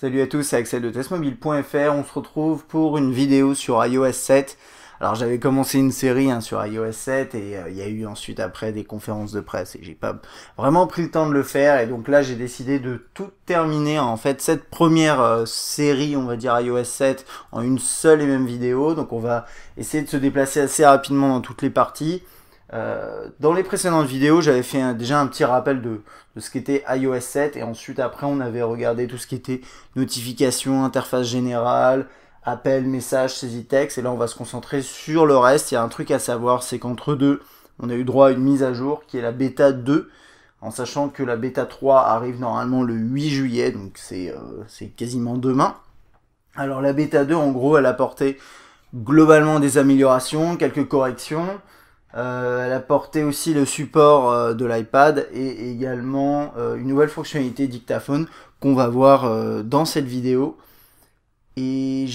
Salut à tous, c'est Axel de testmobile.fr. On se retrouve pour une vidéo sur iOS 7. Alors j'avais commencé une série sur iOS 7 et il y a eu ensuite après des conférences de presse et j'ai pas vraiment pris le temps de le faire, et donc là j'ai décidé de tout terminer en fait cette première série, on va dire iOS 7, en une seule et même vidéo. Donc on va essayer de se déplacer assez rapidement dans toutes les parties. Dans les précédentes vidéos, j'avais fait déjà un petit rappel de ce qu'était iOS 7, et ensuite après on avait regardé tout ce qui était notification, interface générale, appel, message, saisie texte, et là on va se concentrer sur le reste. Il y a un truc à savoir, c'est qu'entre deux, on a eu droit à une mise à jour qui est la bêta 2, en sachant que la bêta 3 arrive normalement le 8 juillet, donc c'est quasiment demain. Alors la bêta 2, en gros, elle apportait globalement des améliorations, quelques corrections. Elle apportait aussi le support de l'iPad et également une nouvelle fonctionnalité dictaphone qu'on va voir dans cette vidéo. Et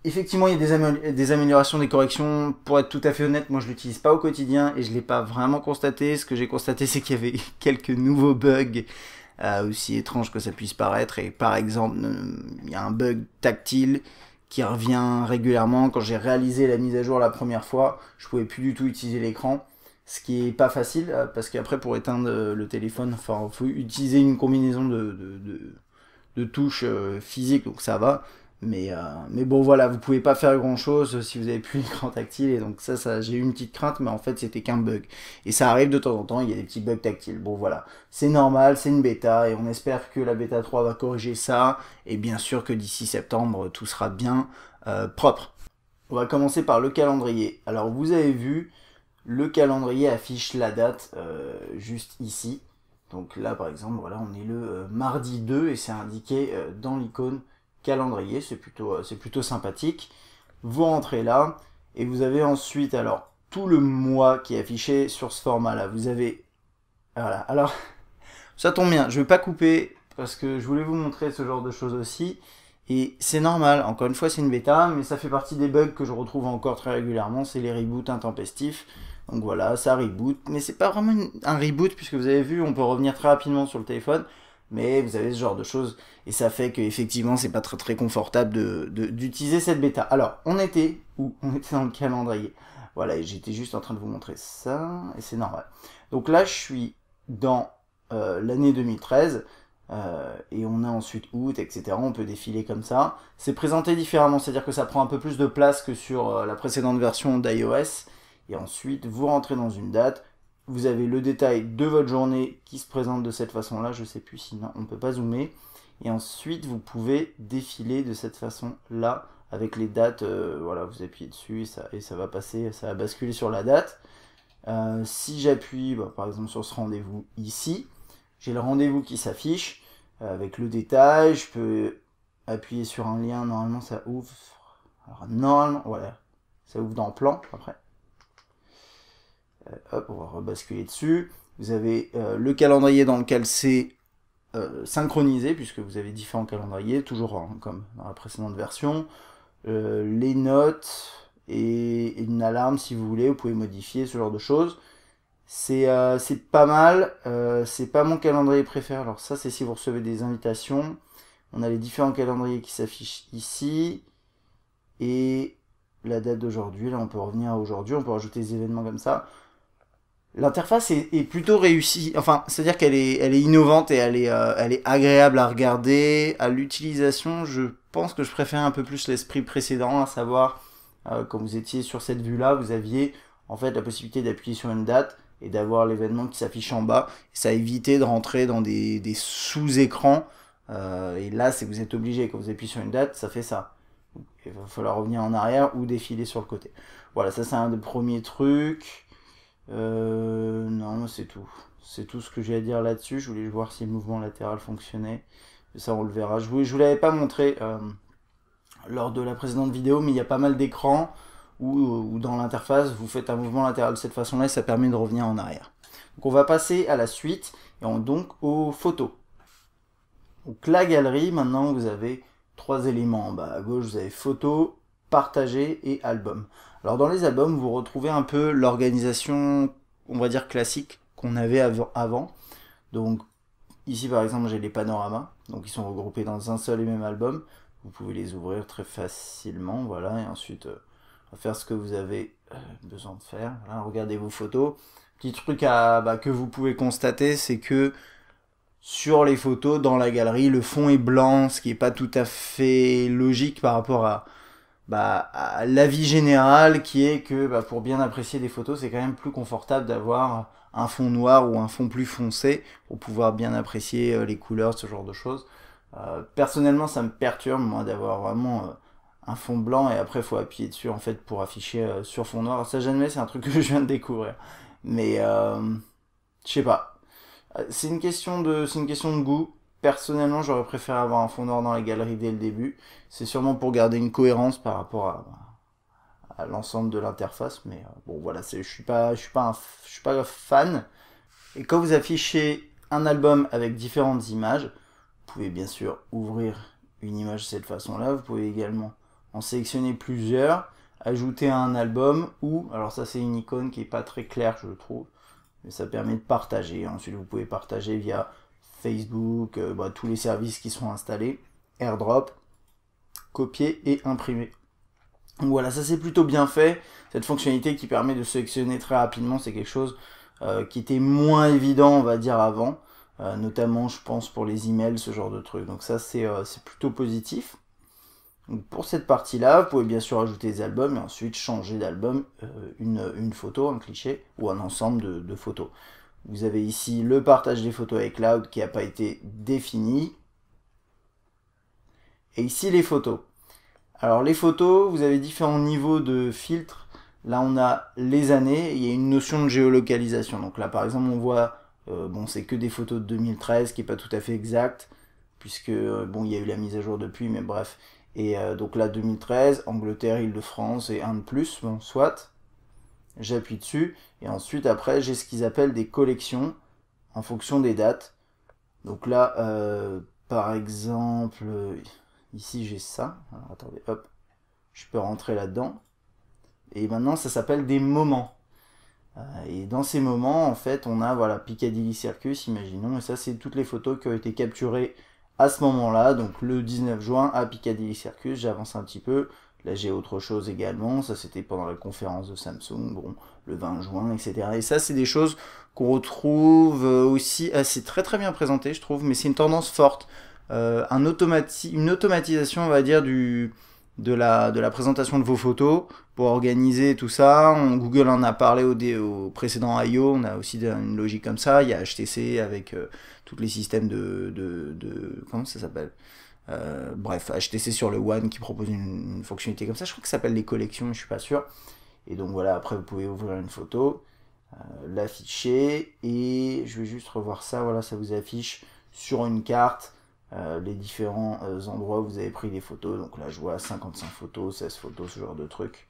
effectivement, il y a des améliorations, des corrections. Pour être tout à fait honnête, moi je l'utilise pas au quotidien et je l'ai pas vraiment constaté. Ce que j'ai constaté, c'est qu'il y avait quelques nouveaux bugs, aussi étranges que ça puisse paraître. Et par exemple, il y a un bug tactile qui revient régulièrement. Quand j'ai réalisé la mise à jour la première fois, je pouvais plus du tout utiliser l'écran, ce qui est pas facile, parce qu'après pour éteindre le téléphone, enfin faut utiliser une combinaison de touches physiques, donc ça va. Mais bon voilà, vous pouvez pas faire grand chose si vous avez plus l'écran tactile, et donc ça j'ai eu une petite crainte, mais en fait c'était qu'un bug. Et ça arrive de temps en temps, il y a des petits bugs tactiles. Bon voilà, c'est normal, c'est une bêta, et on espère que la bêta 3 va corriger ça, et bien sûr que d'ici septembre tout sera bien propre. On va commencer par le calendrier. Alors vous avez vu, le calendrier affiche la date juste ici. Donc là par exemple, voilà, on est le mardi 2 et c'est indiqué dans l'icône calendrier, c'est plutôt sympathique. Vous rentrez là et vous avez ensuite alors tout le mois qui est affiché sur ce format là. Vous avez, voilà, alors ça tombe bien, je vais pas couper parce que je voulais vous montrer ce genre de choses aussi. Et c'est normal, encore une fois c'est une bêta, mais ça fait partie des bugs que je retrouve encore très régulièrement, c'est les reboots intempestifs. Donc voilà, ça reboot, mais c'est pas vraiment un reboot, puisque vous avez vu, on peut revenir très rapidement sur le téléphone, mais vous avez ce genre de choses, et ça fait qu'effectivement c'est pas très confortable d'utiliser cette bêta. Alors, on était où? On était dans le calendrier. Voilà, et j'étais juste en train de vous montrer ça, et c'est normal. Donc là, je suis dans l'année 2013, et on a ensuite août, etc. On peut défiler comme ça. C'est présenté différemment, c'est-à-dire que ça prend un peu plus de place que sur la précédente version d'iOS. Et ensuite, vous rentrez dans une date. Vous avez le détail de votre journée qui se présente de cette façon-là. Je ne sais plus si non, on ne peut pas zoomer. Et ensuite, vous pouvez défiler de cette façon-là avec les dates. Voilà, vous appuyez dessus et ça va passer, ça va basculer sur la date. Si j'appuie, par exemple, sur ce rendez-vous ici, j'ai le rendez-vous qui s'affiche avec le détail. Je peux appuyer sur un lien, normalement ça ouvre. Alors normalement, voilà, ça ouvre dans plan après. Hop, on va rebasculer dessus. Vous avez le calendrier dans lequel c'est synchronisé, puisque vous avez différents calendriers, toujours comme dans la précédente version. Les notes et une alarme si vous voulez, vous pouvez modifier ce genre de choses. C'est pas mal, c'est pas mon calendrier préféré. Alors ça, c'est si vous recevez des invitations. On a les différents calendriers qui s'affichent ici, et la date d'aujourd'hui. Là on peut revenir à aujourd'hui, on peut rajouter des événements comme ça. L'interface est plutôt réussie, enfin c'est à dire qu'elle est innovante, et elle est agréable à regarder. À l'utilisation, je pense que je préfère un peu plus l'esprit précédent, à savoir quand vous étiez sur cette vue là, vous aviez en fait la possibilité d'appuyer sur une date et d'avoir l'événement qui s'affiche en bas. Ça évitait de rentrer dans des sous-écrans, et là c'est vous êtes obligé, quand vous appuyez sur une date, ça fait ça. Il va falloir revenir en arrière ou défiler sur le côté. Voilà, ça c'est un des premiers trucs. Non, c'est tout. C'est tout ce que j'ai à dire là-dessus. Je voulais voir si le mouvement latéral fonctionnait. Ça, on le verra. Je vous l'avais pas montré lors de la précédente vidéo, mais il y a pas mal d'écrans où dans l'interface, vous faites un mouvement latéral de cette façon-là, et ça permet de revenir en arrière. Donc on va passer à la suite, et donc aux photos. Donc la galerie, maintenant vous avez trois éléments. En bas à gauche, vous avez photos, partager et album. Alors dans les albums, vous retrouvez un peu l'organisation, on va dire classique, qu'on avait avant. Donc Ici par exemple j'ai les panoramas, donc ils sont regroupés dans un seul et même album. Vous pouvez les ouvrir très facilement, voilà, et ensuite faire ce que vous avez besoin de faire. Voilà, regardez vos photos. Petit truc que vous pouvez constater, c'est que sur les photos, dans la galerie, le fond est blanc, ce qui n'est pas tout à fait logique par rapport à l'avis général, qui est que pour bien apprécier des photos, c'est quand même plus confortable d'avoir un fond noir ou un fond plus foncé pour pouvoir bien apprécier les couleurs, ce genre de choses. Personnellement, ça me perturbe, moi, d'avoir vraiment un fond blanc et après, il faut appuyer dessus, en fait, pour afficher sur fond noir. Ça, j'admets, c'est un truc que je viens de découvrir. Mais, je sais pas. C'est une question de goût. Personnellement, j'aurais préféré avoir un fond noir dans la galerie dès le début. C'est sûrement pour garder une cohérence par rapport à l'ensemble de l'interface. Mais bon, voilà, je suis pas fan. Et quand vous affichez un album avec différentes images, vous pouvez bien sûr ouvrir une image de cette façon-là. Vous pouvez également en sélectionner plusieurs, ajouter à un album ou, alors ça c'est une icône qui est pas très claire je trouve, mais ça permet de partager. Ensuite vous pouvez partager via Facebook, tous les services qui sont installés, AirDrop, copier et imprimer. Donc voilà, ça c'est plutôt bien fait. Cette fonctionnalité qui permet de sélectionner très rapidement, c'est quelque chose qui était moins évident on va dire avant. Notamment je pense pour les emails, ce genre de trucs. Donc ça c'est plutôt positif. Donc pour cette partie là, vous pouvez bien sûr ajouter des albums et ensuite changer d'album une photo, un cliché ou un ensemble de photos. Vous avez ici le partage des photos avec iCloud qui n'a pas été défini. Et ici les photos. Alors les photos, vous avez différents niveaux de filtres. Là on a les années, il y a une notion de géolocalisation. Donc là par exemple on voit c'est que des photos de 2013, qui n'est pas tout à fait exact, puisque il y a eu la mise à jour depuis, mais bref. Et donc là 2013, Angleterre, Île-de-France et un de plus, bon soit. J'appuie dessus, et ensuite après j'ai ce qu'ils appellent des collections, en fonction des dates. Donc là, par exemple, ici j'ai ça. Alors, attendez, hop, je peux rentrer là-dedans. Et maintenant ça s'appelle des moments. Et dans ces moments, en fait, on a voilà Piccadilly Circus, imaginons, et ça c'est toutes les photos qui ont été capturées à ce moment-là, donc le 19 juin à Piccadilly Circus. J'avance un petit peu, là j'ai autre chose également, ça c'était pendant la conférence de Samsung, bon, le 20 juin, etc. Et ça c'est des choses qu'on retrouve aussi assez très très bien présentées, je trouve, mais c'est une tendance forte, une automatisation, on va dire, de la présentation de vos photos pour organiser tout ça. Google en a parlé au précédent I.O. On a aussi une logique comme ça. Il y a HTC avec tous les systèmes comment ça s'appelle, bref, HTC sur le One qui propose une fonctionnalité comme ça. Je crois que ça s'appelle les collections, mais je suis pas sûr. Et donc voilà, après vous pouvez ouvrir une photo, l'afficher, et je vais juste revoir ça. Voilà, ça vous affiche sur une carte les différents endroits où vous avez pris des photos. Donc là je vois 55 photos, 16 photos, ce genre de trucs.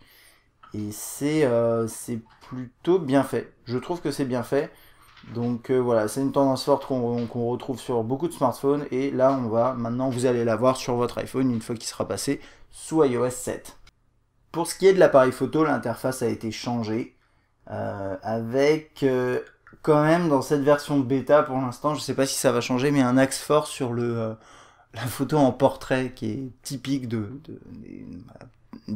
Et c'est plutôt bien fait. Je trouve que c'est bien fait. Donc voilà, c'est une tendance forte qu'on retrouve sur beaucoup de smartphones. Et là maintenant vous allez la voir sur votre iPhone une fois qu'il sera passé sous iOS 7. Pour ce qui est de l'appareil photo, l'interface a été changée. Avec quand même dans cette version bêta pour l'instant, je sais pas si ça va changer, mais un axe fort sur la photo en portrait qui est typique de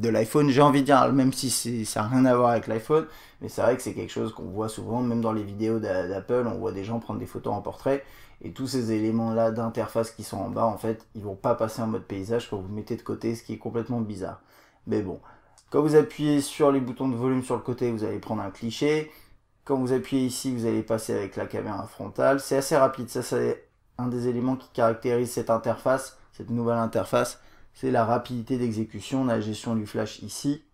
l'iPhone. J'ai envie de dire, même si ça n'a rien à voir avec l'iPhone, mais c'est vrai que c'est quelque chose qu'on voit souvent, même dans les vidéos d'Apple, on voit des gens prendre des photos en portrait, et tous ces éléments là d'interface qui sont en bas, en fait, ils vont pas passer en mode paysage quand vous le mettez de côté, ce qui est complètement bizarre. Mais bon, quand vous appuyez sur les boutons de volume sur le côté, vous allez prendre un cliché. Quand vous appuyez ici, vous allez passer avec la caméra frontale. C'est assez rapide, ça c'est un des éléments qui caractérise cette interface, cette nouvelle interface. C'est la rapidité d'exécution, la gestion du flash ici.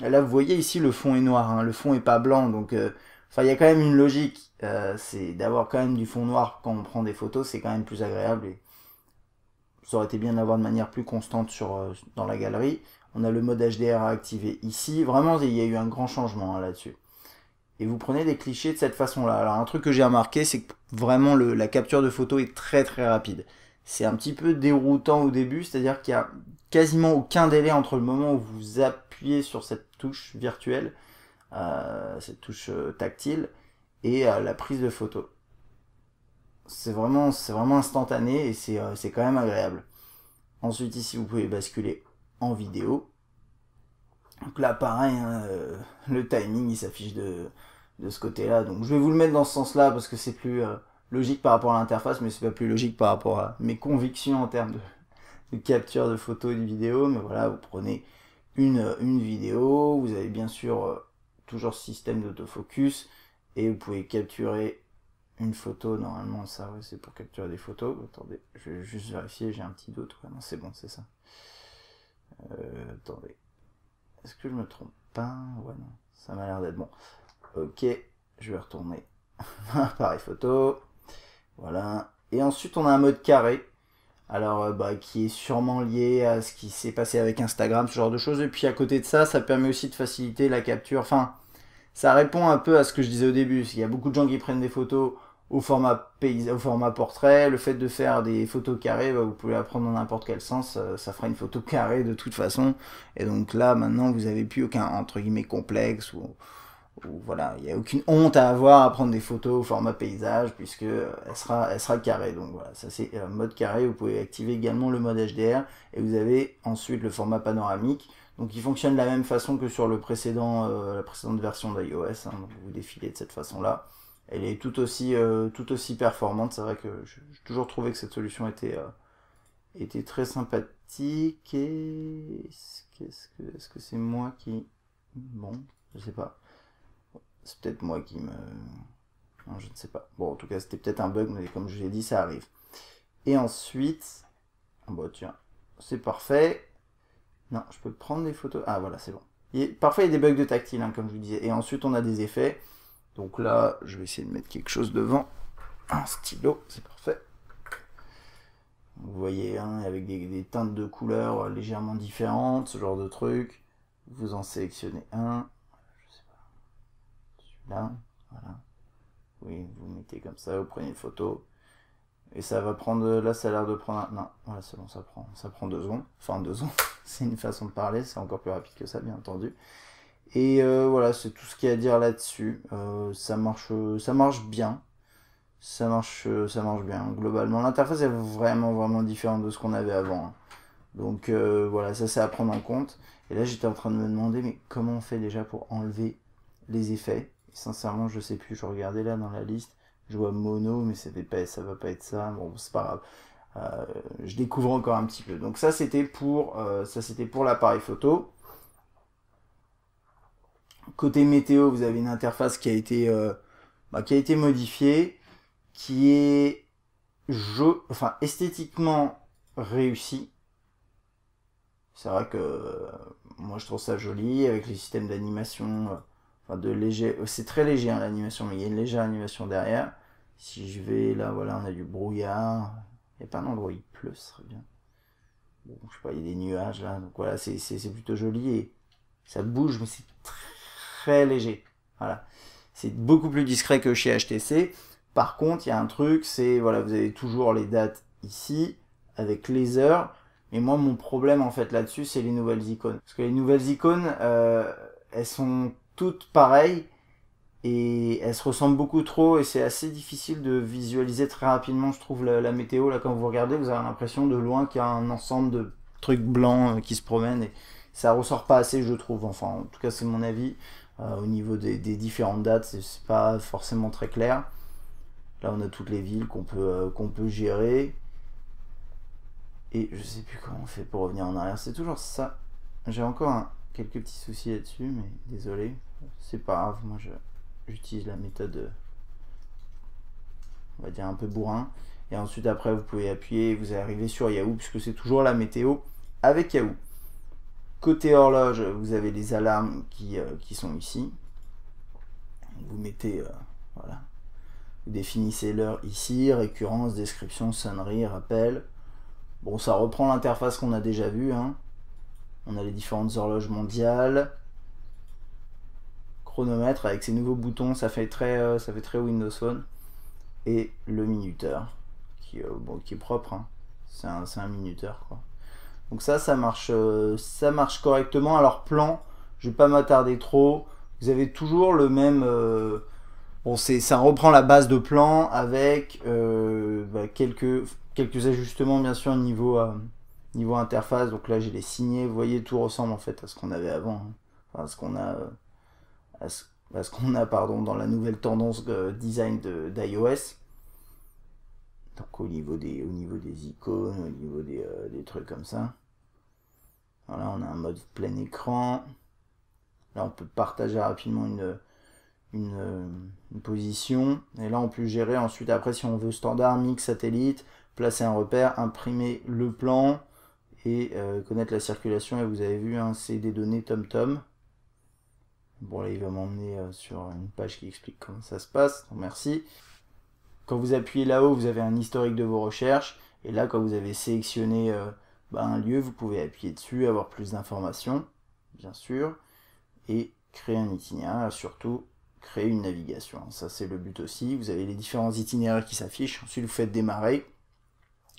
Et là vous voyez ici le fond est noir, hein. Le fond est pas blanc, donc il y a quand même une logique. C'est d'avoir quand même du fond noir quand on prend des photos, c'est quand même plus agréable. Et ça aurait été bien d'avoir de manière plus constante dans la galerie. On a le mode HDR à activer ici. Vraiment, il y a eu un grand changement là-dessus. Et vous prenez des clichés de cette façon-là. Alors, un truc que j'ai remarqué, c'est que vraiment la capture de photo est très très rapide. C'est un petit peu déroutant au début, c'est-à-dire qu'il n'y a quasiment aucun délai entre le moment où vous appuyez sur cette touche virtuelle, cette touche tactile, et la prise de photo. c'est vraiment instantané et c'est quand même agréable. Ensuite ici vous pouvez basculer en vidéo. Donc là pareil, hein, le timing il s'affiche de ce côté là, donc je vais vous le mettre dans ce sens là parce que c'est plus logique par rapport à l'interface, mais c'est pas plus logique par rapport à mes convictions en termes de capture de photos et de vidéos. Mais voilà, vous prenez une vidéo, vous avez bien sûr toujours ce système d'autofocus et vous pouvez capturer une photo. Normalement ça ouais, c'est pour capturer des photos. Attendez, je vais juste vérifier, j'ai un petit doute. Ouais, non c'est bon, c'est ça. Attendez, est-ce que je me trompe pas? Ouais non, ça m'a l'air d'être bon. Ok, je vais retourner appareil photo, voilà. Et ensuite on a un mode carré, alors qui est sûrement lié à ce qui s'est passé avec Instagram, ce genre de choses. Et puis à côté de ça, ça permet aussi de faciliter la capture. Enfin, ça répond un peu à ce que je disais au début. Il y a beaucoup de gens qui prennent des photos au format portrait. Le fait de faire des photos carrées, vous pouvez la prendre dans n'importe quel sens, ça fera une photo carrée de toute façon. Et donc là, maintenant, vous n'avez plus aucun, entre guillemets, complexe ou voilà, il n'y a aucune honte à avoir à prendre des photos au format paysage puisque elle sera carrée. Donc voilà, ça c'est mode carré. Vous pouvez activer également le mode HDR et vous avez ensuite le format panoramique. Donc il fonctionne de la même façon que sur le la précédente version d'iOS. Hein, donc vous défilez de cette façon-là. Elle est tout aussi performante. C'est vrai que j'ai toujours trouvé que cette solution était très sympathique. Et est-ce que c'est moi qui... Bon, je sais pas. C'est peut-être moi qui me... Non, je ne sais pas. Bon, en tout cas, c'était peut-être un bug, mais comme je l'ai dit, ça arrive. Et ensuite... Bon, tiens, c'est parfait. Non, je peux prendre des photos. Ah, voilà, c'est bon. Parfois, il y a des bugs de tactile, hein, comme je vous disais. Et ensuite, on a des effets. Donc là, je vais essayer de mettre quelque chose devant. Un stylo, c'est parfait. Vous voyez, hein, avec des teintes de couleurs légèrement différentes, ce genre de truc. Vous en sélectionnez un. Là, voilà. Oui, vous mettez comme ça, vous prenez une photo. Et ça va prendre, là ça a l'air de prendre, non, voilà c'est bon, ça prend 2 secondes. Enfin 2 secondes, c'est une façon de parler, c'est encore plus rapide que ça bien entendu. Et voilà, c'est tout ce qu'il y a à dire là-dessus. Ça marche bien. Ça marche bien. Globalement, l'interface est vraiment différente de ce qu'on avait avant. Hein. Donc voilà, ça c'est à prendre en compte. Et là j'étais en train de me demander, mais comment on fait déjà pour enlever les effets? Sincèrement, je sais plus. Je regardais là dans la liste, je vois mono, mais ça va pas être ça. Bon, c'est pas grave. Je découvre encore un petit peu. Donc ça, c'était pour l'appareil photo. Côté météo, vous avez une interface qui a été modifiée, qui est esthétiquement réussie. C'est vrai que moi je trouve ça joli avec les systèmes d'animation. C'est très léger hein, l'animation, mais il y a une légère animation derrière. Si je vais là, voilà, on a du brouillard. Il n'y a pas un endroit où il pleut, ce serait bien. Bon, je sais pas, il y a des nuages là, donc voilà, c'est plutôt joli et ça bouge, mais c'est très léger. Voilà, c'est beaucoup plus discret que chez HTC. Par contre, il y a un truc, c'est voilà, vous avez toujours les dates ici avec les heures. Mais moi, mon problème en fait là-dessus, c'est les nouvelles icônes. Parce que les nouvelles icônes, elles sont toutes pareilles et elles se ressemblent beaucoup trop et c'est assez difficile de visualiser très rapidement, je trouve, la météo. Là, quand vous regardez, vous avez l'impression de loin qu'il y a un ensemble de trucs blancs qui se promènent et ça ressort pas assez, je trouve. Enfin, en tout cas, c'est mon avis. Au niveau des différentes dates, c'est pas forcément très clair. Là, on a toutes les villes qu'on peut gérer. Et je sais plus comment on fait pour revenir en arrière. C'est toujours ça. J'ai encore quelques petits soucis là-dessus, mais désolé. C'est pas grave. Moi, j'utilise la méthode, on va dire, un peu bourrin. Et ensuite, après, vous pouvez appuyer et vous arrivez sur Yahoo, puisque c'est toujours la météo avec Yahoo. Côté horloge, vous avez les alarmes qui sont ici. Vous mettez, voilà. Vous définissez l'heure ici, récurrence, description, sonnerie, rappel. Bon, ça reprend l'interface qu'on a déjà vue. Hein. On a les différentes horloges mondiales. Chronomètre avec ces nouveaux boutons, ça fait très Windows Phone. Et le minuteur, qui est propre. Hein. C'est un minuteur, quoi. Donc ça marche correctement. Alors plan, je vais pas m'attarder trop. Vous avez toujours le même... Bon, ça reprend la base de plan avec voilà, quelques ajustements bien sûr niveau interface. Donc là j'ai les signés, vous voyez tout ressemble en fait à ce qu'on avait avant, hein. Enfin, à ce qu'on a à ce qu'on a pardon dans la nouvelle tendance design d'iOS. Donc au niveau des icônes, au niveau des trucs comme ça. Voilà, on a un mode plein écran. Là on peut partager rapidement une position, et là on peut gérer ensuite après si on veut standard, mix, satellite, placer un repère, imprimer le plan et connaître la circulation. Et vous avez vu, hein, c'est des données TomTom. Bon là il va m'emmener sur une page qui explique comment ça se passe, donc merci. Quand vous appuyez là-haut, vous avez un historique de vos recherches, et là quand vous avez sélectionné un lieu, vous pouvez appuyer dessus, avoir plus d'informations bien sûr, et créer un itinéraire, surtout créer une navigation. Ça c'est le but aussi. Vous avez les différents itinéraires qui s'affichent, ensuite vous faites démarrer.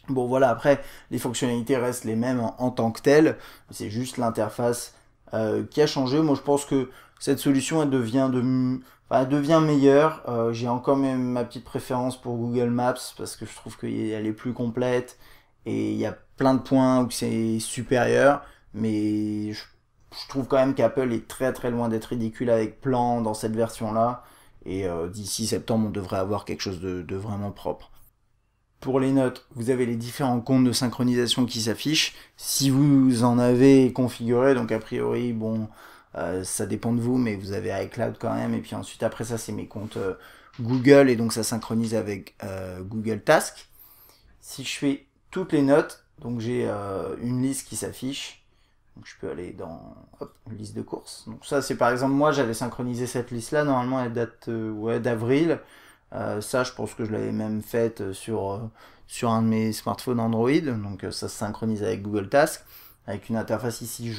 Bon voilà, après les fonctionnalités restent les mêmes en tant que telles, c'est juste l'interface qui a changé. Moi je pense que cette solution elle devient meilleure. J'ai encore même ma petite préférence pour Google Maps parce que je trouve qu'elle est plus complète et il y a plein de points où c'est supérieur, mais je trouve quand même qu'Apple est très très loin d'être ridicule avec Plan dans cette version là, et d'ici septembre on devrait avoir quelque chose de vraiment propre. Pour les notes, vous avez les différents comptes de synchronisation qui s'affichent. Si vous en avez configuré, donc a priori, bon, ça dépend de vous, mais vous avez iCloud quand même. Et puis ensuite, après ça, c'est mes comptes Google, et donc ça synchronise avec Google Task. Si je fais toutes les notes, donc j'ai une liste qui s'affiche. Donc je peux aller dans une liste de courses. Donc ça, c'est par exemple, moi, j'avais synchronisé cette liste-là. Normalement, elle date d'avril. Ça, je pense que je l'avais même faite sur un de mes smartphones Android. Donc ça se synchronise avec Google Task, avec une interface ici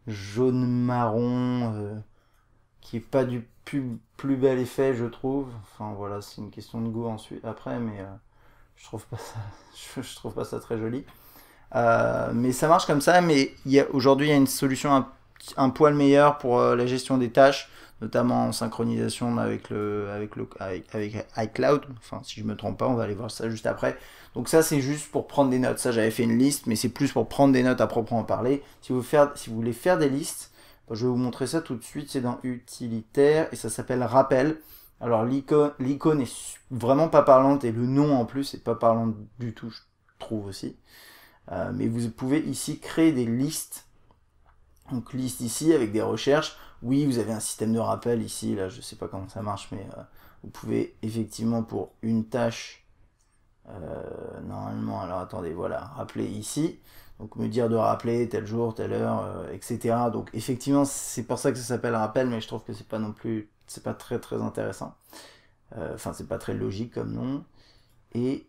jaune-marron, qui est pas du plus bel effet, je trouve. Enfin voilà, c'est une question de goût ensuite après, mais je trouve pas ça, je trouve pas ça très joli. Mais ça marche comme ça. Mais aujourd'hui, il y a une solution un poil meilleure pour la gestion des tâches, notamment en synchronisation avec iCloud. Enfin, si je me trompe pas, on va aller voir ça juste après. Donc ça, c'est juste pour prendre des notes. Ça, j'avais fait une liste, mais c'est plus pour prendre des notes à proprement parler. Si vous voulez faire des listes, je vais vous montrer ça tout de suite. C'est dans Utilitaire et ça s'appelle Rappel. Alors l'icône est vraiment pas parlante et le nom en plus est pas parlant du tout, je trouve aussi. Mais vous pouvez ici créer des listes. Donc liste ici avec des recherches. Oui, vous avez un système de rappel ici, là je sais pas comment ça marche, mais vous pouvez effectivement pour une tâche, normalement, alors attendez, voilà, rappeler ici, donc me dire de rappeler tel jour, telle heure, etc. Donc effectivement c'est pour ça que ça s'appelle rappel, mais je trouve que c'est pas non plus, c'est pas très très intéressant. Enfin c'est pas très logique comme nom. Et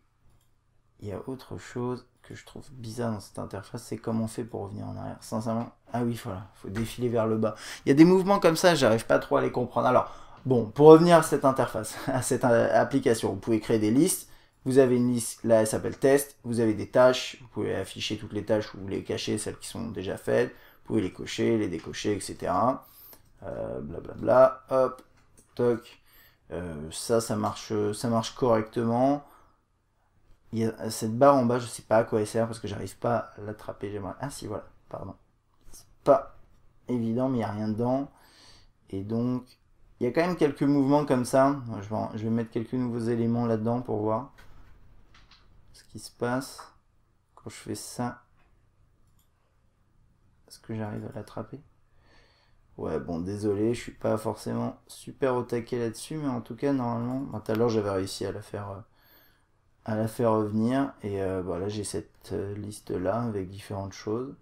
il y a autre chose que je trouve bizarre dans cette interface, c'est comment on fait pour revenir en arrière. Sincèrement, ah oui, voilà, faut défiler vers le bas. Il y a des mouvements comme ça, j'arrive pas trop à les comprendre. Alors, bon, pour revenir à cette interface, à cette application, vous pouvez créer des listes. Vous avez une liste, là elle s'appelle test, vous avez des tâches, vous pouvez afficher toutes les tâches ou les cacher, celles qui sont déjà faites, vous pouvez les cocher, les décocher, etc. Blablabla, hop, toc. Ça marche correctement. Il y a cette barre en bas, je sais pas à quoi elle sert parce que j'arrive pas à l'attraper. J'aimerais. Ah si, voilà, pardon. C'est pas évident, mais il n'y a rien dedans. Et donc, il y a quand même quelques mouvements comme ça. Je vais mettre quelques nouveaux éléments là-dedans pour voir ce qui se passe quand je fais ça. Est-ce que j'arrive à l'attraper? Ouais, bon, désolé, je suis pas forcément super au taquet là-dessus, mais en tout cas, normalement, tout à l'heure, j'avais réussi à la faire revenir, et voilà, j'ai cette liste là avec différentes choses,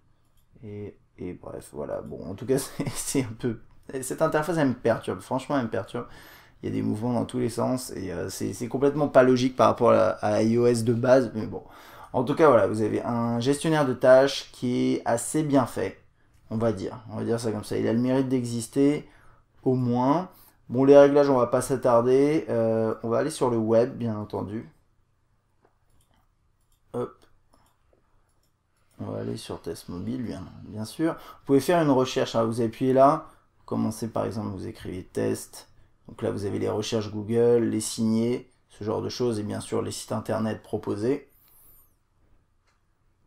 et bref, voilà. Bon, en tout cas, c'est un peu, cette interface elle me perturbe, franchement elle me perturbe. Il y a des mouvements dans tous les sens, et c'est complètement pas logique par rapport à iOS de base, mais bon, en tout cas voilà, vous avez un gestionnaire de tâches qui est assez bien fait, on va dire ça comme ça. Il a le mérite d'exister au moins. Bon, les réglages on va pas s'attarder, on va aller sur le web bien entendu. Hop. On va aller sur test mobile, bien sûr. Vous pouvez faire une recherche. Alors vous appuyez là. Vous commencez par exemple, vous écrivez test. Donc là, vous avez les recherches Google, les signés. ce genre de choses, et bien sûr les sites internet proposés.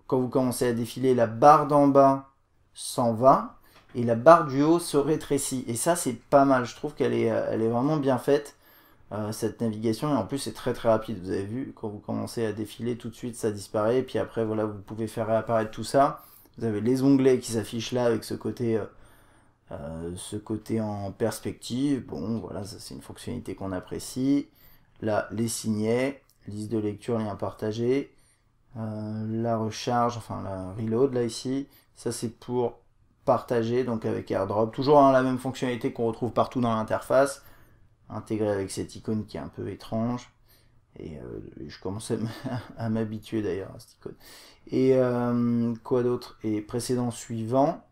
Quand vous commencez à défiler, la barre d'en bas s'en va et la barre du haut se rétrécit. Et ça, c'est pas mal. Je trouve qu'elle elle est vraiment bien faite, cette navigation. Et en plus, c'est très très rapide. Vous avez vu, quand vous commencez à défiler, tout de suite, ça disparaît. Et puis après, voilà, vous pouvez faire réapparaître tout ça. Vous avez les onglets qui s'affichent là avec ce côté en perspective. Bon, voilà, ça c'est une fonctionnalité qu'on apprécie. Là, les signets, liste de lecture, lien partagé. La recharge, enfin la reload là ici, ça c'est pour partager, donc avec AirDrop, toujours la même fonctionnalité qu'on retrouve partout dans l'interface, intégrée avec cette icône qui est un peu étrange, et je commence à m'habituer d'ailleurs à cette icône. Et quoi d'autre? Et précédent suivant,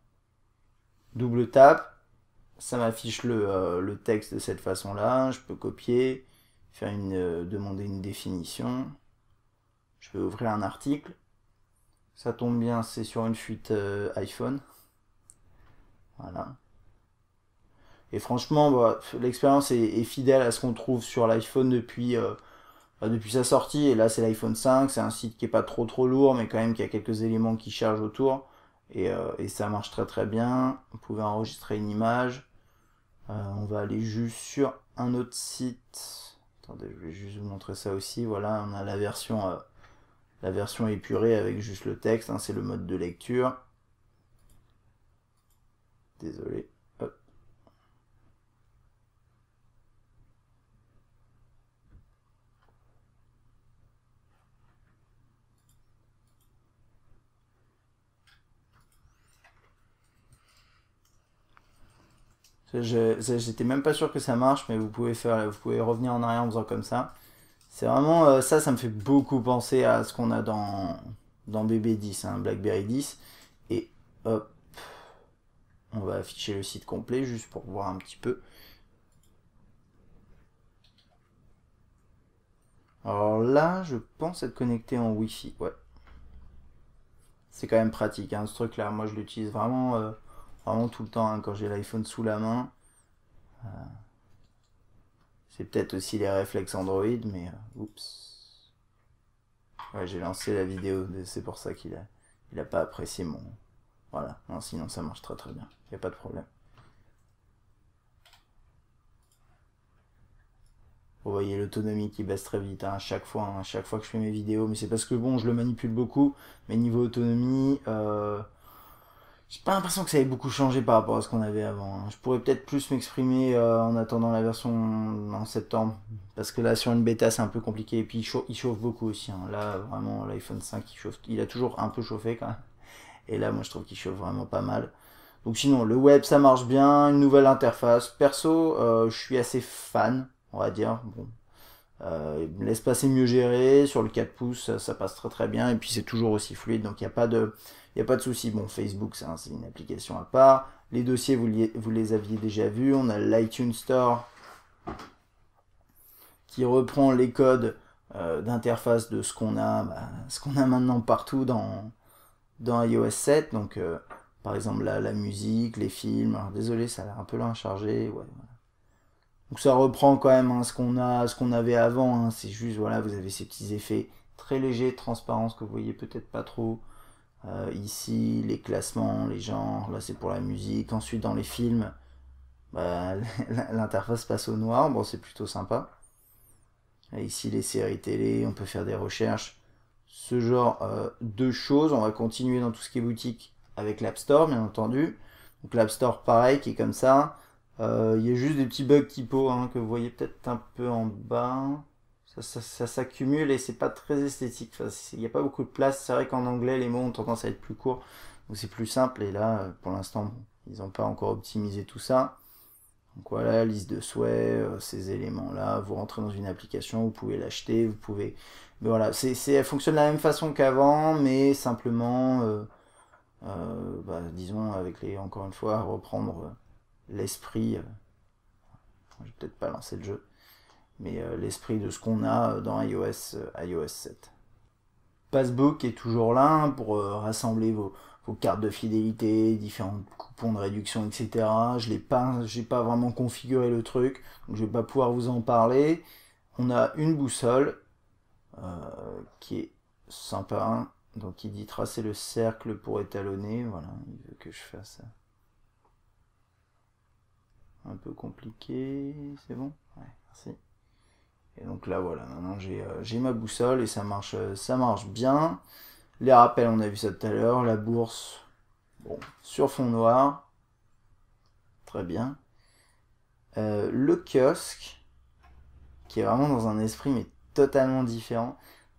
double tap, ça m'affiche le texte de cette façon là, je peux copier, faire demander une définition. Je vais ouvrir un article. Ça tombe bien, c'est sur une fuite iPhone. Voilà. Et franchement, bah, l'expérience est fidèle à ce qu'on trouve sur l'iPhone depuis sa sortie. Et là, c'est l'iPhone 5. C'est un site qui est pas trop lourd, mais quand même qui a quelques éléments qui chargent autour. Et ça marche très très bien. Vous pouvez enregistrer une image. On va aller juste sur un autre site. Attendez, je vais juste vous montrer ça aussi. Voilà, on a la version épurée avec juste le texte, hein, c'est le mode de lecture. Désolé. Hop. J'étais même pas sûr que ça marche, mais vous pouvez revenir en arrière en faisant comme ça. C'est vraiment ça me fait beaucoup penser à ce qu'on a dans BB10, hein, BlackBerry 10. Et hop, on va afficher le site complet juste pour voir un petit peu. Alors là, je pense être connecté en Wi-Fi, ouais. C'est quand même pratique, hein, ce truc-là. Moi, je l'utilise vraiment tout le temps, hein, quand j'ai l'iPhone sous la main. C'est peut-être aussi les réflexes Android, mais oups. Ouais, j'ai lancé la vidéo, c'est pour ça qu'il a pas apprécié mon... Voilà, non, sinon ça marche très très bien, il n'y a pas de problème. Vous voyez l'autonomie qui baisse très vite, hein, à chaque fois que je fais mes vidéos, mais c'est parce que bon, je le manipule beaucoup, mais niveau autonomie, j'ai pas l'impression que ça ait beaucoup changé par rapport à ce qu'on avait avant, hein. Je pourrais peut-être plus m'exprimer en attendant la version en septembre, parce que là sur une bêta c'est un peu compliqué, et puis il chauffe beaucoup aussi, hein. Là vraiment l'iPhone 5 il a toujours un peu chauffé quand même, et là moi je trouve qu'il chauffe vraiment pas mal. Donc sinon le web ça marche bien, une nouvelle interface, perso je suis assez fan, on va dire, bon. L'espace est mieux géré, sur le 4 pouces ça passe très très bien, et puis c'est toujours aussi fluide, donc il n'y a pas de souci. Bon, Facebook c'est une application à part, les dossiers vous les aviez déjà vus, on a l'iTunes Store qui reprend les codes d'interface de ce qu'on a maintenant partout dans iOS 7, donc par exemple la musique, les films, alors désolé ça a l'air un peu lent à charger, ouais, voilà. Donc ça reprend quand même, hein, ce qu'on avait avant, hein. C'est juste, voilà, vous avez ces petits effets très légers de transparence que vous voyez peut-être pas trop. Ici, les classements, les genres, là c'est pour la musique. Ensuite dans les films, bah, l'interface passe au noir, bon c'est plutôt sympa. Et ici les séries télé, on peut faire des recherches, ce genre de choses. On va continuer dans tout ce qui est boutique avec l'App Store bien entendu. Donc l'App Store pareil qui est comme ça. Il y a juste des petits bugs typo, hein, que vous voyez peut-être un peu en bas. Ça s'accumule et c'est pas très esthétique. Enfin, il n'y a pas beaucoup de place. C'est vrai qu'en anglais, les mots ont tendance à être plus courts. Donc c'est plus simple. Et là, pour l'instant, ils n'ont pas encore optimisé tout ça. Donc voilà, liste de souhaits, ces éléments-là. Vous rentrez dans une application, vous pouvez l'acheter. Vous pouvez... Mais voilà, elle fonctionne de la même façon qu'avant, mais simplement, bah, disons, encore une fois, reprendre l'esprit, je vais peut-être pas lancer le jeu, mais l'esprit de ce qu'on a dans iOS 7. Passbook est toujours là, hein, pour rassembler vos cartes de fidélité, différents coupons de réduction, etc. J'ai pas vraiment configuré le truc, donc je vais pas pouvoir vous en parler. on a une boussole qui est sympa, hein. Donc il dit tracer le cercle pour étalonner, voilà, il veut que je fasse un peu compliqué, c'est bon? Ouais, merci. Et donc là voilà, maintenant j'ai ma boussole et ça marche bien. Les rappels, on a vu ça tout à l'heure, la bourse, bon, sur fond noir, très bien. Le kiosque, qui est vraiment dans un esprit mais totalement différent.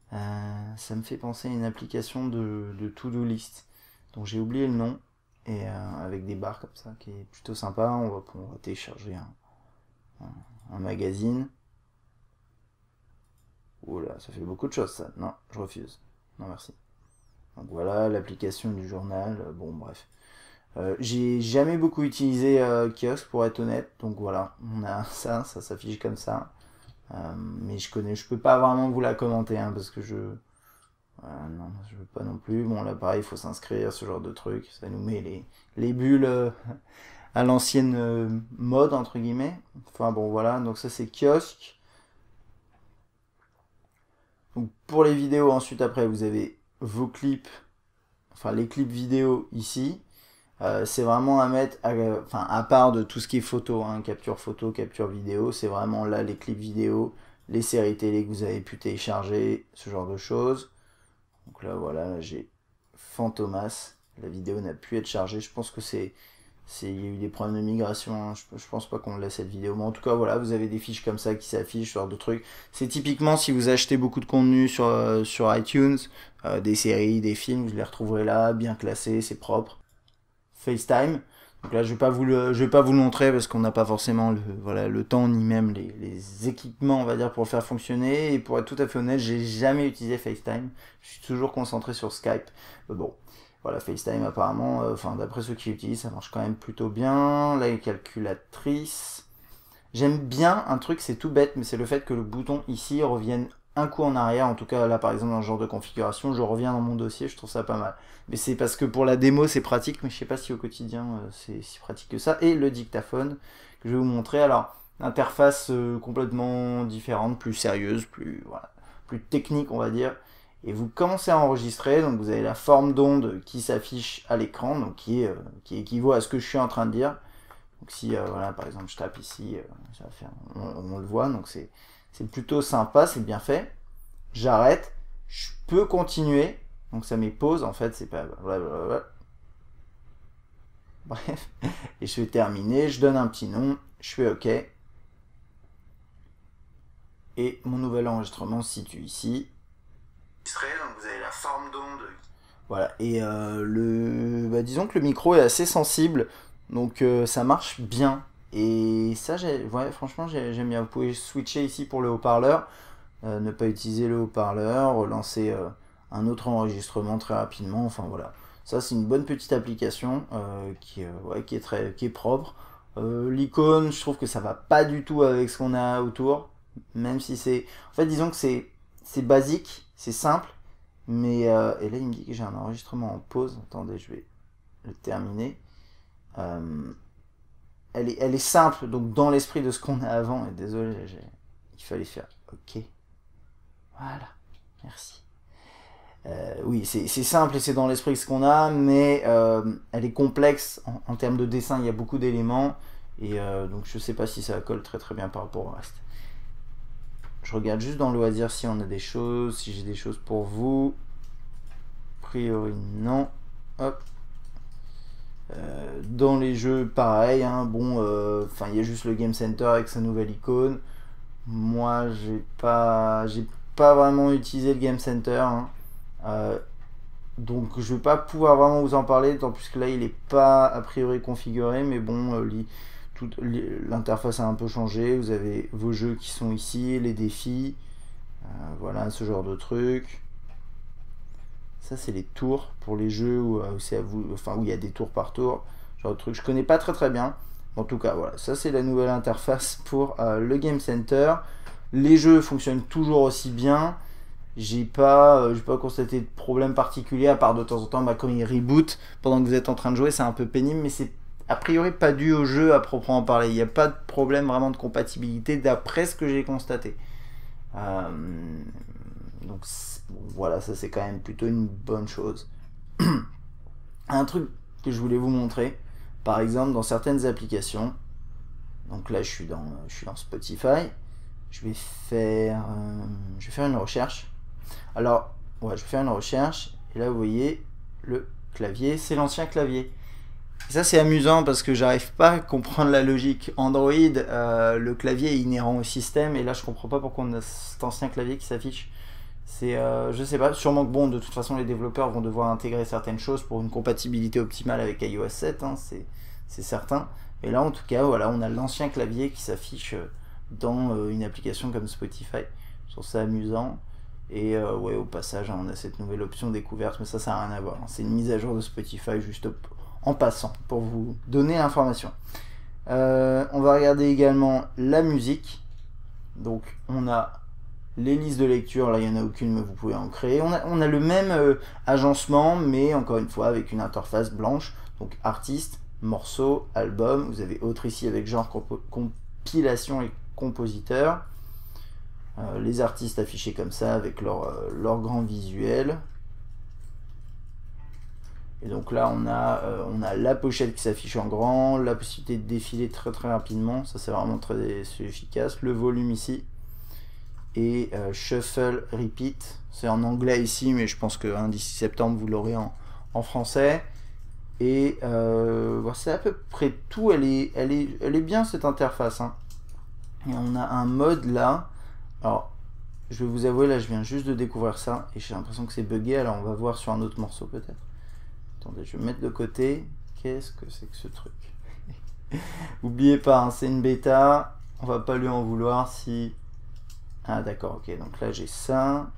Ça me fait penser à une application de to-do list dont j'ai oublié le nom, et avec des barres comme ça, qui est plutôt sympa. On va télécharger un magazine. Oula, ça fait beaucoup de choses ça. Non, je refuse. Non merci. Donc voilà, l'application du journal. Bon bref. J'ai jamais beaucoup utilisé kiosque pour être honnête. Donc voilà, on a ça s'affiche comme ça. Mais je peux pas vraiment vous la commenter, hein, parce que non, je veux pas non plus. Bon là pareil, il faut s'inscrire, ce genre de truc. Ça nous met les bulles à l'ancienne mode entre guillemets. Enfin bon voilà, donc ça c'est kiosque. Donc pour les vidéos ensuite après vous avez vos clips, enfin les clips vidéo ici. C'est vraiment à mettre, à part de tout ce qui est photo, hein, capture photo, capture vidéo, c'est vraiment là les clips vidéo, les séries télé que vous avez pu télécharger, ce genre de choses. Donc là voilà, là, j'ai Fantomas, la vidéo n'a pu être chargée, je pense que il y a eu des problèmes de migration, hein. Je pense pas qu'on laisse cette vidéo, mais en tout cas voilà, vous avez des fiches comme ça qui s'affichent, ce genre de trucs. C'est typiquement si vous achetez beaucoup de contenu sur iTunes, des séries, des films, vous les retrouverez là, bien classés, c'est propre. FaceTime. Donc là, je vais pas vous le montrer parce qu'on n'a pas forcément le temps ni même les équipements, on va dire, pour le faire fonctionner. Et pour être tout à fait honnête, j'ai jamais utilisé FaceTime. Je suis toujours concentré sur Skype. Mais bon, voilà, FaceTime apparemment, d'après ceux qui l'utilisent, ça marche quand même plutôt bien. Là, les calculatrices. J'aime bien un truc, c'est tout bête, mais c'est le fait que le bouton ici revienne un coup en arrière. En tout cas, là, par exemple, dans ce genre de configuration, je reviens dans mon dossier, je trouve ça pas mal. Mais c'est parce que pour la démo, c'est pratique, mais je sais pas si au quotidien, c'est si pratique que ça. Et le dictaphone, que je vais vous montrer. Alors, interface complètement différente, plus sérieuse, plus technique, on va dire. Et vous commencez à enregistrer, donc vous avez la forme d'onde qui s'affiche à l'écran, donc qui équivaut à ce que je suis en train de dire. Donc si, voilà, par exemple, je tape ici, ça va faire, on le voit, donc c'est plutôt sympa, c'est bien fait. J'arrête, je peux continuer, donc ça met pause, en fait, c'est pas... Blablabla. Bref, et je vais terminer, je donne un petit nom, je fais OK. Et mon nouvel enregistrement se situe ici. Donc vous avez la forme d'onde. Voilà, et disons que le micro est assez sensible, donc ça marche bien. Et ça, franchement, j'aime bien. Vous pouvez switcher ici pour le haut-parleur, ne pas utiliser le haut-parleur, relancer un autre enregistrement très rapidement. Enfin voilà, ça c'est une bonne petite application qui est propre. L'icône, je trouve que ça va pas du tout avec ce qu'on a autour, même si c'est... En fait, disons que c'est basique, c'est simple, mais... et là, il me dit que j'ai un enregistrement en pause. Attendez, je vais le terminer. Elle est simple, donc dans l'esprit de ce qu'on a avant, et désolé, il fallait faire OK. Voilà, merci. Oui, c'est simple et c'est dans l'esprit de ce qu'on a, mais elle est complexe en termes de dessin, il y a beaucoup d'éléments, et donc je sais pas si ça colle très très bien par rapport au reste. Je regarde juste dans loisirs si on a des choses, si j'ai des choses pour vous. A priori, non. Hop. Dans les jeux, pareil, hein, bon, il y a juste le Game Center avec sa nouvelle icône. Moi, j'ai pas vraiment utilisé le Game Center, hein. Donc je vais pas pouvoir vraiment vous en parler, d'autant plus que là il est pas a priori configuré, mais bon, l'interface a un peu changé. Vous avez vos jeux qui sont ici, les défis, voilà, ce genre de trucs. Ça c'est les tours pour les jeux où c'est à vous, où il y a des tours par tour, genre de truc. Je connais pas très bien. En tout cas voilà, ça c'est la nouvelle interface pour le Game Center. Les jeux fonctionnent toujours aussi bien. J'ai pas constaté de problème particulier, à part de temps en temps quand il reboot pendant que vous êtes en train de jouer, c'est un peu pénible, mais c'est a priori pas dû au jeu à proprement parler. Il n'y a pas de problème vraiment de compatibilité d'après ce que j'ai constaté. Donc bon, voilà, ça c'est quand même plutôt une bonne chose. Un truc que je voulais vous montrer, par exemple dans certaines applications, donc là je suis dans Spotify, je vais faire une recherche. Alors, ouais, je vais faire une recherche, et là vous voyez, le clavier, c'est l'ancien clavier. Et ça c'est amusant parce que j'arrive pas à comprendre la logique. Android, le clavier est inhérent au système, et là je comprends pas pourquoi on a cet ancien clavier qui s'affiche. C'est, je sais pas, sûrement que bon, de toute façon les développeurs vont devoir intégrer certaines choses pour une compatibilité optimale avec iOS 7, hein, c'est certain. Et là en tout cas, voilà, on a l'ancien clavier qui s'affiche dans une application comme Spotify. Je trouve ça amusant. Et ouais, au passage, hein, on a cette nouvelle option découverte, mais ça n'a rien à voir. C'est une mise à jour de Spotify juste en passant, pour vous donner l'information. On va regarder également la musique. Donc on a les listes de lecture, là il n'y en a aucune, mais vous pouvez en créer. On a le même agencement, mais encore une fois avec une interface blanche. Donc artiste, morceau, album. Vous avez autre ici avec genre, compilation et compositeur. Les artistes affichés comme ça avec leur grand visuel. Et donc là on a la pochette qui s'affiche en grand, la possibilité de défiler très très rapidement, ça c'est vraiment très efficace, le volume ici, et shuffle repeat, c'est en anglais ici, mais je pense que hein, d'ici septembre vous l'aurez en français. Et c'est à peu près tout. Elle est bien cette interface, hein. Et on a un mode là, alors je vais vous avouer, là je viens juste de découvrir ça et j'ai l'impression que c'est bugué, alors on va voir sur un autre morceau peut-être. Attendez, je vais me mettre de côté. Qu'est-ce que c'est que ce truc? Oubliez pas, hein, c'est une bêta, on va pas lui en vouloir si... Ah d'accord, ok, donc là j'ai ça.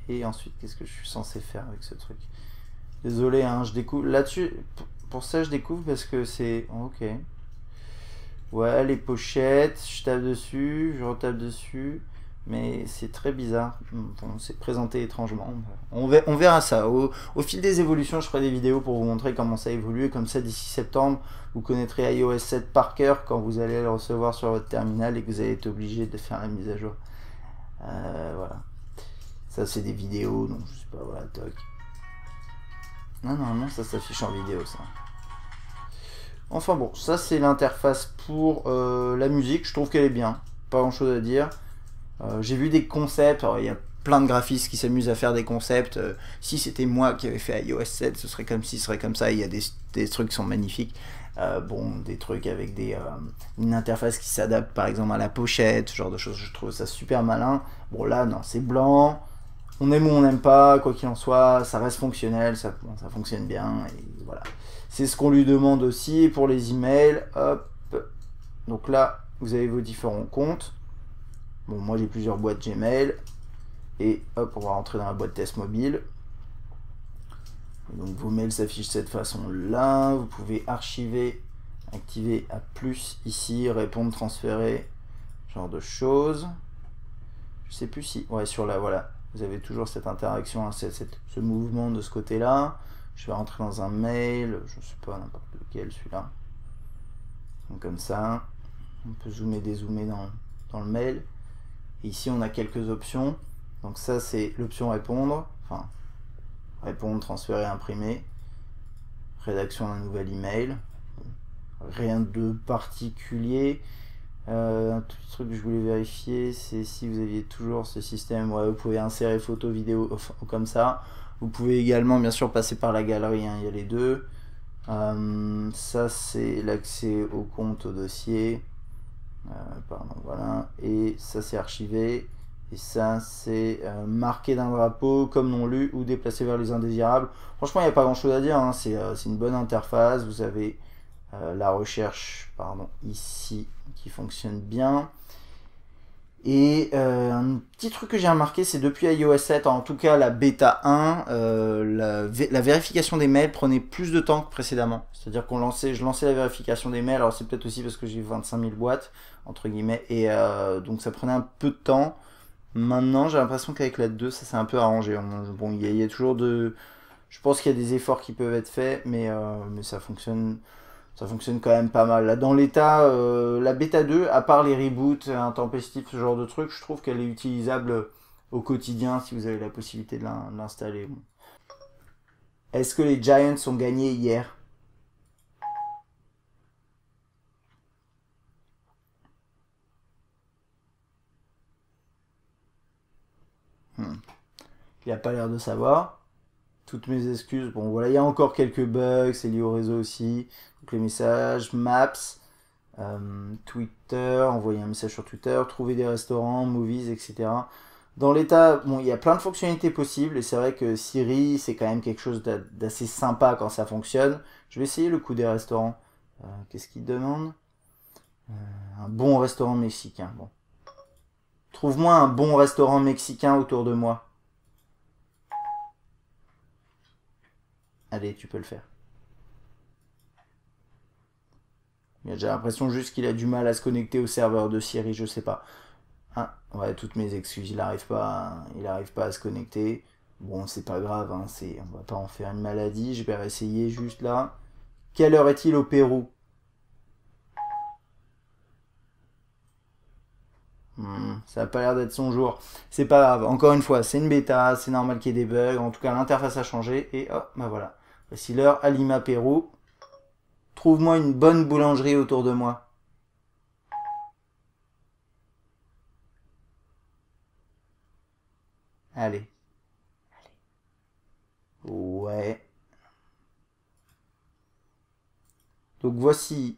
Et ensuite, qu'est-ce que je suis censé faire avec ce truc? Désolé, hein, je découvre... Là-dessus, pour ça je découvre parce que c'est... Ok. Ouais, les pochettes, je tape dessus, je retape dessus, mais c'est très bizarre. Bon, c'est présenté étrangement. On verra ça. Au fil des évolutions, je ferai des vidéos pour vous montrer comment ça évolue. Comme ça, d'ici septembre, vous connaîtrez iOS 7 par cœur quand vous allez le recevoir sur votre terminal et que vous allez être obligé de faire la mise à jour. Voilà. Ça, c'est des vidéos, donc je sais pas, voilà, toc. Non, normalement, ça s'affiche en vidéo, ça. Enfin bon, ça c'est l'interface pour la musique, je trouve qu'elle est bien, pas grand chose à dire. J'ai vu des concepts, il y a plein de graphistes qui s'amusent à faire des concepts. Si c'était moi qui avais fait iOS 7, ce serait comme ci, ce serait comme ça, il y a des trucs qui sont magnifiques. Bon, des trucs avec une interface qui s'adapte par exemple à la pochette, ce genre de choses, je trouve ça super malin. Bon là, non, c'est blanc, on aime ou on n'aime pas, quoi qu'il en soit, ça reste fonctionnel, ça fonctionne bien, et voilà. C'est ce qu'on lui demande aussi pour les emails. Hop. Donc là, vous avez vos différents comptes. Bon, moi j'ai plusieurs boîtes Gmail. Et hop, on va rentrer dans la boîte test mobile. Et donc vos mails s'affichent de cette façon-là. Vous pouvez archiver, activer à plus ici, répondre, transférer, genre de choses. Je sais plus si... Ouais, sur la... Voilà. Vous avez toujours cette interaction, hein, ce mouvement de ce côté-là. Je vais rentrer dans un mail, je ne sais pas n'importe lequel, celui-là. Donc comme ça, on peut zoomer, dézoomer dans le mail. Et ici, on a quelques options. Donc ça, c'est l'option répondre. Enfin, répondre, transférer, imprimer. Rédaction d'un nouvel email. Rien de particulier. Un petit truc que je voulais vérifier, c'est si vous aviez toujours ce système. Ouais, vous pouvez insérer photo, vidéo, comme ça. Vous pouvez également bien sûr passer par la galerie, hein, il y a les deux. Ça c'est l'accès au compte, au dossier. Pardon, voilà. Et ça c'est archivé. Et ça c'est marqué d'un drapeau comme non lu ou déplacé vers les indésirables. Franchement, il n'y a pas grand chose à dire, hein. C'est une bonne interface. Vous avez la recherche, pardon, ici qui fonctionne bien. Et un petit truc que j'ai remarqué, c'est depuis iOS 7, en tout cas la bêta 1, la vérification des mails prenait plus de temps que précédemment. C'est-à-dire je lançais la vérification des mails, alors c'est peut-être aussi parce que j'ai 25 000 boîtes, entre guillemets, et donc ça prenait un peu de temps. Maintenant, j'ai l'impression qu'avec la 2, ça s'est un peu arrangé. Bon, il y a toujours de... Je pense qu'il y a des efforts qui peuvent être faits, mais ça fonctionne ça fonctionne quand même pas mal. Là, dans l'état, la bêta 2, à part les reboots intempestifs, ce genre de truc, je trouve qu'elle est utilisable au quotidien si vous avez la possibilité de l'installer. Bon. Est-ce que les Giants ont gagné hier? Il n'a pas l'air de savoir. Toutes mes excuses. Bon, voilà, il y a encore quelques bugs, c'est lié au réseau aussi. Donc les messages, Maps, Twitter, envoyer un message sur Twitter, trouver des restaurants, movies, etc. Dans l'état, bon, il y a plein de fonctionnalités possibles et c'est vrai que Siri, c'est quand même quelque chose d'assez sympa quand ça fonctionne. Je vais essayer le coup des restaurants. Qu'est-ce qu'il demande? Un bon restaurant mexicain. Bon. Trouve-moi un bon restaurant mexicain autour de moi. Allez, tu peux le faire. J'ai l'impression juste qu'il a du mal à se connecter au serveur de Siri, je sais pas. Ah, ouais, toutes mes excuses, il arrive pas à se connecter. Bon, c'est pas grave, hein, on va pas en faire une maladie, je vais réessayer juste là. Quelle heure est-il au Pérou? Ça a pas l'air d'être son jour. C'est pas grave, encore une fois, c'est une bêta, c'est normal qu'il y ait des bugs. En tout cas, l'interface a changé et hop, bah voilà. Voici l'heure à Lima, Pérou. Trouve-moi une bonne boulangerie autour de moi. Allez. Ouais. Donc voici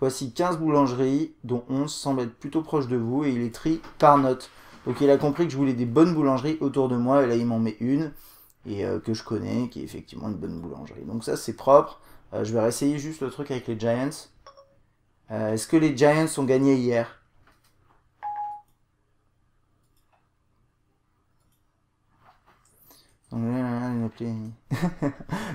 15 boulangeries, dont 11 semblent être plutôt proches de vous, et il est tri par note. Donc il a compris que je voulais des bonnes boulangeries autour de moi, et là il m'en met une, et que je connais, qui est effectivement une bonne boulangerie. Donc ça c'est propre. Je vais réessayer juste le truc avec les Giants. Est-ce que les Giants ont gagné hier?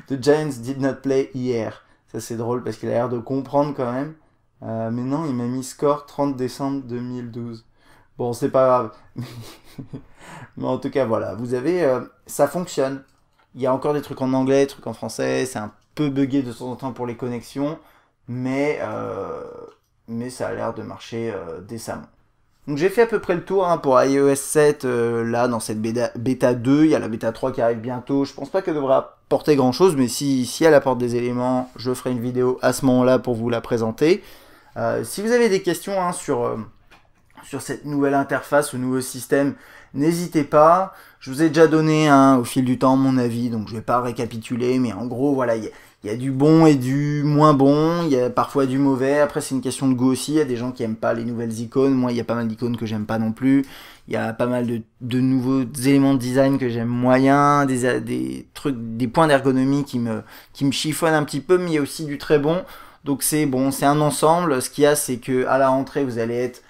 The Giants did not play hier. Ça c'est drôle parce qu'il a l'air de comprendre quand même. Mais non, il m'a mis score 30 décembre 2012. Bon, c'est pas grave. Mais en tout cas, voilà. Vous avez... ça fonctionne. Il y a encore des trucs en anglais, des trucs en français. C'est un peu buggé de temps en temps pour les connexions. Mais ça a l'air de marcher décemment. Donc j'ai fait à peu près le tour hein, pour iOS 7 là dans cette bêta 2, il y a la bêta 3 qui arrive bientôt, je pense pas qu'elle devrait apporter grand chose, mais si elle apporte des éléments, je ferai une vidéo à ce moment là pour vous la présenter. Si vous avez des questions hein, sur cette nouvelle interface, ce nouveau système, n'hésitez pas. Je vous ai déjà donné au fil du temps mon avis, donc je vais pas récapituler, mais en gros voilà, il y a du bon et du moins bon, il y a parfois du mauvais, après c'est une question de goût aussi, il y a des gens qui aiment pas les nouvelles icônes, moi il y a pas mal d'icônes que j'aime pas non plus, il y a pas mal de nouveaux éléments de design que j'aime moyen, des trucs, des points d'ergonomie qui me chiffonnent un petit peu, mais il y a aussi du très bon, donc c'est bon, c'est un ensemble, ce qu'il y a c'est que à la rentrée vous allez être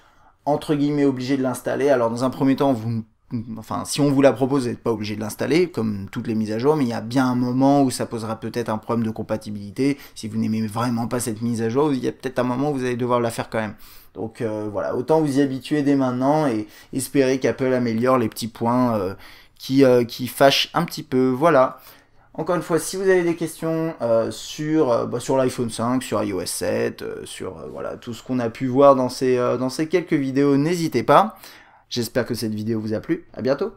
entre guillemets obligé de l'installer, alors dans un premier temps si on vous la propose, vous n'êtes pas obligé de l'installer, comme toutes les mises à jour, mais il y a bien un moment où ça posera peut-être un problème de compatibilité. Si vous n'aimez vraiment pas cette mise à jour, il y a peut-être un moment où vous allez devoir la faire quand même. Donc voilà, autant vous y habituer dès maintenant et espérer qu'Apple améliore les petits points qui fâchent un petit peu. Voilà. Encore une fois, si vous avez des questions sur l'iPhone 5, sur iOS 7, sur voilà, tout ce qu'on a pu voir dans ces quelques vidéos, n'hésitez pas. J'espère que cette vidéo vous a plu. À bientôt.